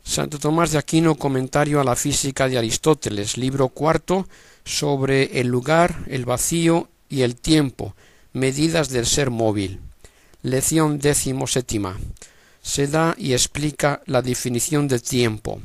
Santo Tomás de Aquino, comentario a la física de Aristóteles, libro cuarto, sobre el lugar, el vacío y el tiempo, medidas del ser móvil. Lección 17. Se da y explica la definición de tiempo.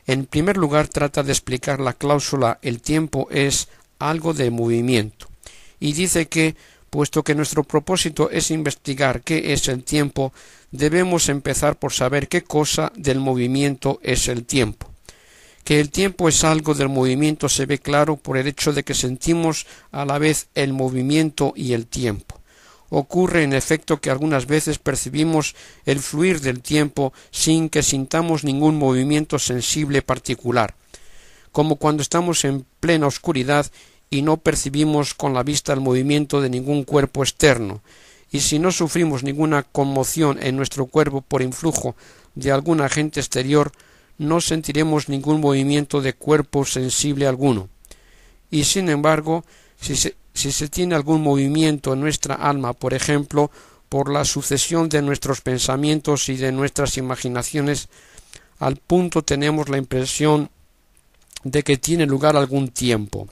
En primer lugar, trata de explicar la cláusula «el tiempo es algo de movimiento», y dice que, puesto que nuestro propósito es investigar qué es el tiempo, debemos empezar por saber qué cosa del movimiento es el tiempo. Que el tiempo es algo del movimiento se ve claro por el hecho de que sentimos a la vez el movimiento y el tiempo. Ocurre en efecto que algunas veces percibimos el fluir del tiempo sin que sintamos ningún movimiento sensible particular, como cuando estamos en plena oscuridad y no percibimos con la vista el movimiento de ningún cuerpo externo, y si no sufrimos ninguna conmoción en nuestro cuerpo por influjo de algún agente exterior, no sentiremos ningún movimiento de cuerpo sensible alguno. Y sin embargo, si se tiene algún movimiento en nuestra alma, por ejemplo, por la sucesión de nuestros pensamientos y de nuestras imaginaciones, al punto tenemos la impresión de que tiene lugar algún tiempo.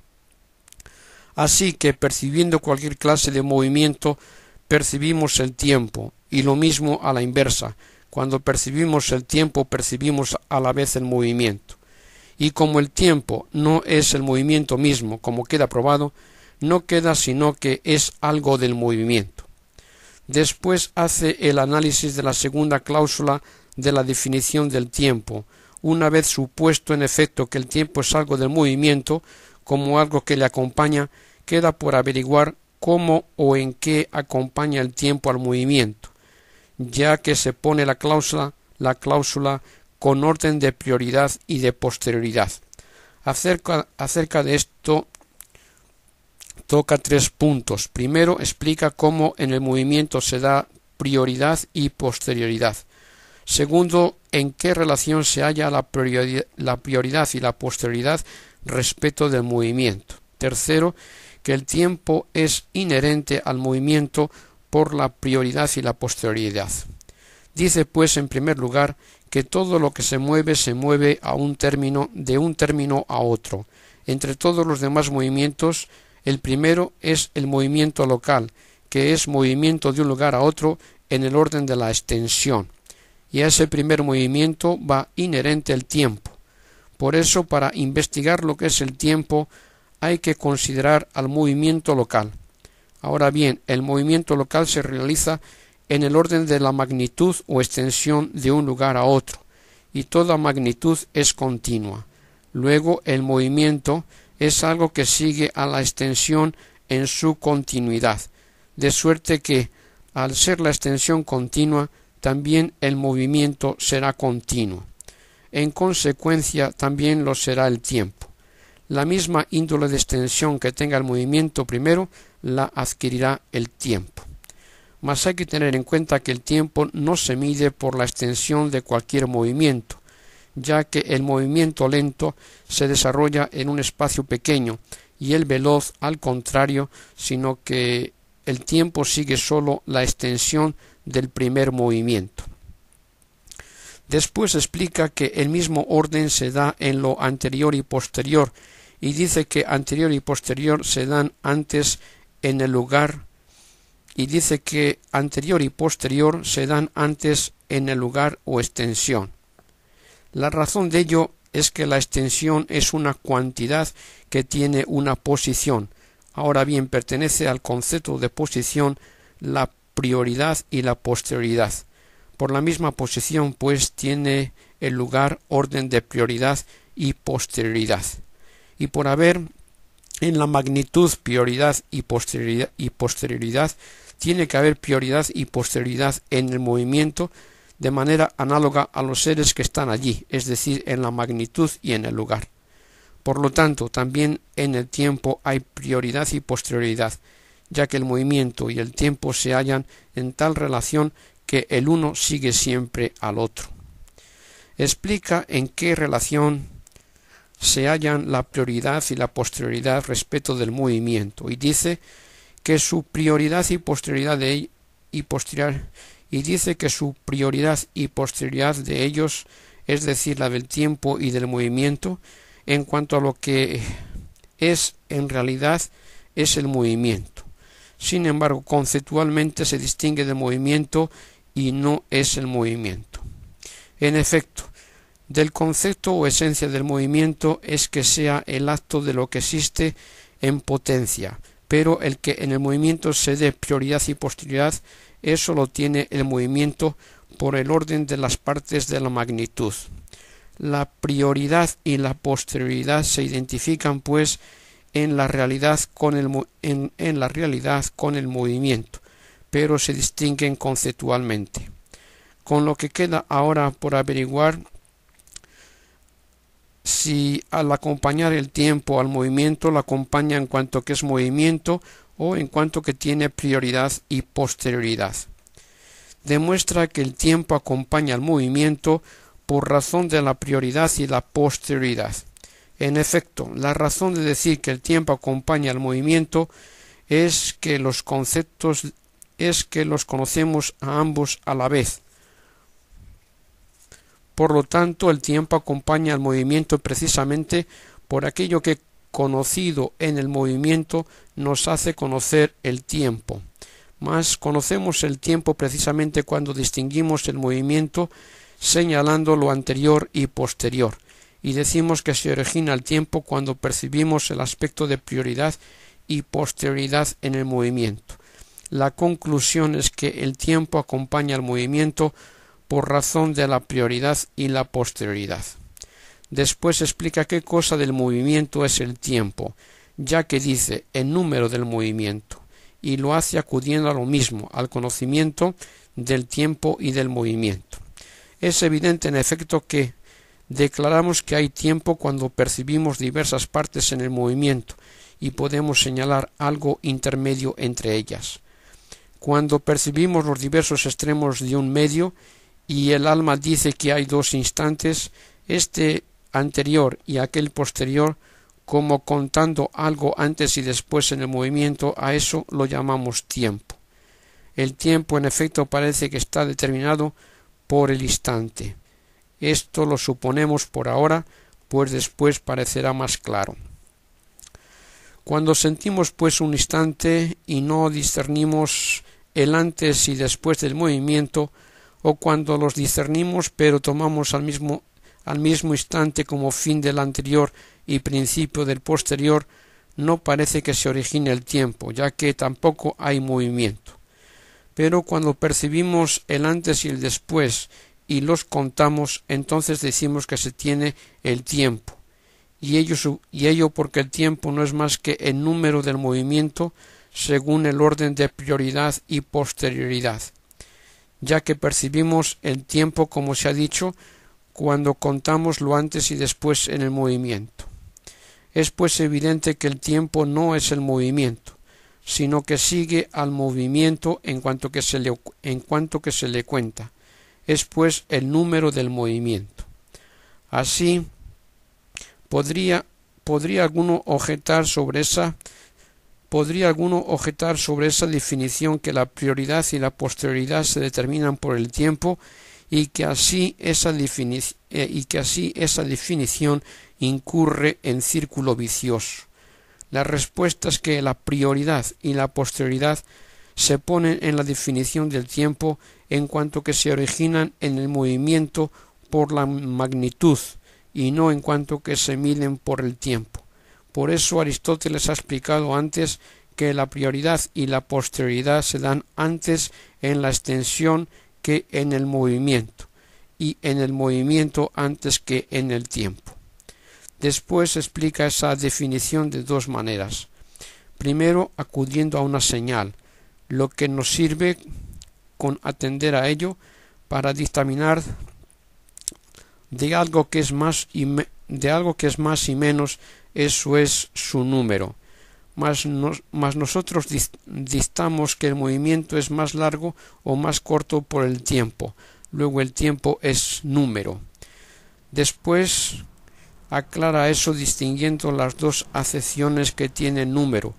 Así que, percibiendo cualquier clase de movimiento, percibimos el tiempo, y lo mismo a la inversa. Cuando percibimos el tiempo, percibimos a la vez el movimiento. Y como el tiempo no es el movimiento mismo, como queda probado, no queda sino que es algo del movimiento. Después hace el análisis de la segunda cláusula de la definición del tiempo. Una vez supuesto en efecto que el tiempo es algo del movimiento, como algo que le acompaña, queda por averiguar cómo o en qué acompaña el tiempo al movimiento, ya que se pone la cláusula con orden de prioridad y de posterioridad. Acerca de esto toca 3 puntos. Primero, explica cómo en el movimiento se da prioridad y posterioridad. Segundo, en qué relación se halla la prioridad y la posterioridad respecto del movimiento. Tercero, que el tiempo es inherente al movimiento por la prioridad y la posterioridad. Dice pues en primer lugar que todo lo que se mueve a un término, de un término a otro. Entre todos los demás movimientos, el primero es el movimiento local, que es movimiento de un lugar a otro en el orden de la extensión, y a ese primer movimiento va inherente el tiempo. Por eso, para investigar lo que es el tiempo, hay que considerar al movimiento local. Ahora bien, el movimiento local se realiza en el orden de la magnitud o extensión de un lugar a otro, y toda magnitud es continua. Luego, el movimiento es algo que sigue a la extensión en su continuidad, de suerte que, al ser la extensión continua, también el movimiento será continuo. En consecuencia, también lo será el tiempo. La misma índole de extensión que tenga el movimiento primero, la adquirirá el tiempo. Mas hay que tener en cuenta que el tiempo no se mide por la extensión de cualquier movimiento, ya que el movimiento lento se desarrolla en un espacio pequeño y el veloz al contrario, sino que el tiempo sigue sólo la extensión del primer movimiento. Después explica que el mismo orden se da en lo anterior y posterior, y dice que anterior y posterior se dan antes en el lugar, o extensión. La razón de ello es que la extensión es una cuantidad que tiene una posición. Ahora bien, pertenece al concepto de posición la prioridad y la posterioridad. Por la misma posición, pues, tiene el lugar orden de prioridad y posterioridad. Y por haber en la magnitud prioridad y posterioridad, tiene que haber prioridad y posterioridad en el movimiento de manera análoga a los seres que están allí, es decir, en la magnitud y en el lugar. Por lo tanto, también en el tiempo hay prioridad y posterioridad, ya que el movimiento y el tiempo se hallan en tal relación que el uno sigue siempre al otro. Explica en qué relación se hallan la prioridad y la posterioridad respecto del movimiento, y dice que su prioridad y posterioridad de ellos es decir, la del tiempo y del movimiento, en cuanto a lo que es en realidad es el movimiento. Sin embargo, conceptualmente se distingue del movimiento y no es el movimiento. En efecto, del concepto o esencia del movimiento es que sea el acto de lo que existe en potencia, pero el que en el movimiento se dé prioridad y posterioridad, eso lo tiene el movimiento por el orden de las partes de la magnitud. La prioridad y la posterioridad se identifican, pues, en la realidad con el movimiento, pero se distinguen conceptualmente. Con lo que queda ahora por averiguar si al acompañar el tiempo al movimiento lo acompaña en cuanto que es movimiento o en cuanto que tiene prioridad y posterioridad. Demuestra que el tiempo acompaña al movimiento por razón de la prioridad y la posterioridad. En efecto, la razón de decir que el tiempo acompaña al movimiento es que los conocemos a ambos a la vez. Por lo tanto, el tiempo acompaña al movimiento precisamente por aquello que, conocido en el movimiento, nos hace conocer el tiempo. Mas conocemos el tiempo precisamente cuando distinguimos el movimiento señalando lo anterior y posterior, y decimos que se origina el tiempo cuando percibimos el aspecto de prioridad y posterioridad en el movimiento. La conclusión es que el tiempo acompaña al movimiento por razón de la prioridad y la posterioridad. Después explica qué cosa del movimiento es el tiempo, ya que dice el número del movimiento, y lo hace acudiendo a lo mismo, al conocimiento del tiempo y del movimiento. Es evidente en efecto que declaramos que hay tiempo cuando percibimos diversas partes en el movimiento y podemos señalar algo intermedio entre ellas. Cuando percibimos los diversos extremos de un medio y el alma dice que hay dos instantes, este anterior y aquel posterior, como contando algo antes y después en el movimiento, a eso lo llamamos tiempo. El tiempo en efecto parece que está determinado por el instante. Esto lo suponemos por ahora, pues después parecerá más claro. Cuando sentimos pues un instante y no discernimos el antes y después del movimiento, o cuando los discernimos pero tomamos al mismo instante como fin del anterior y principio del posterior, no parece que se origine el tiempo, ya que tampoco hay movimiento. Pero cuando percibimos el antes y el después y los contamos, entonces decimos que se tiene el tiempo, y ello porque el tiempo no es más que el número del movimiento según el orden de prioridad y posterioridad, ya que percibimos el tiempo, como se ha dicho, cuando contamos lo antes y después en el movimiento. Es pues evidente que el tiempo no es el movimiento, sino que sigue al movimiento en cuanto que se le cuenta. Es pues el número del movimiento. Así, podría alguno objetar sobre esa definición que la prioridad y la posterioridad se determinan por el tiempo y que así esa definición incurre en círculo vicioso. La respuesta es que la prioridad y la posterioridad se ponen en la definición del tiempo en cuanto que se originan en el movimiento por la magnitud y no en cuanto que se miden por el tiempo. Por eso Aristóteles ha explicado antes que la prioridad y la posterioridad se dan antes en la extensión que en el movimiento, y en el movimiento antes que en el tiempo. Después explica esa definición de dos maneras. Primero, acudiendo a una señal, lo que nos sirve con atender a ello para dictaminar de algo que es más y menos, eso es su número. Mas nosotros dictamos que el movimiento es más largo o más corto por el tiempo. Luego el tiempo es número. Después aclara eso distinguiendo las dos acepciones que tiene número.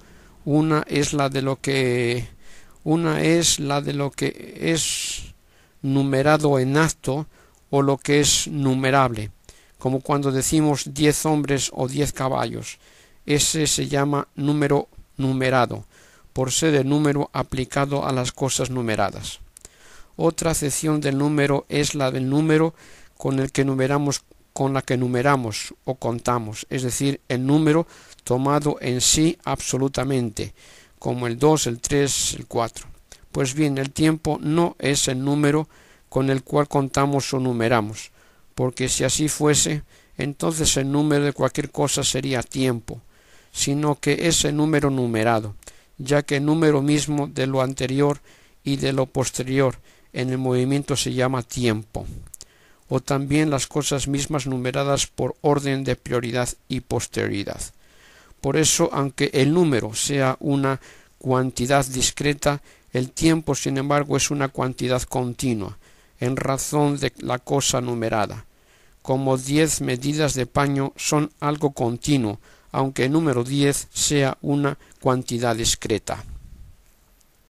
Una es la de lo que es numerado en acto, o lo que es numerable, como cuando decimos 10 hombres o 10 caballos. Ese se llama número numerado, por ser el número aplicado a las cosas numeradas. Otra acepción del número es la del número con la que numeramos o contamos, es decir, el número tomado en sí absolutamente, como el 2, el 3, el 4. Pues bien, el tiempo no es el número con el cual contamos o numeramos, porque si así fuese, entonces el número de cualquier cosa sería tiempo, sino que es el número numerado, ya que el número mismo de lo anterior y de lo posterior en el movimiento se llama tiempo, o también las cosas mismas numeradas por orden de prioridad y posterioridad. Por eso, aunque el número sea una cuantidad discreta, el tiempo, sin embargo, es una cuantidad continua, en razón de la cosa numerada. Como 10 medidas de paño son algo continuo, aunque el número 10 sea una cuantidad discreta.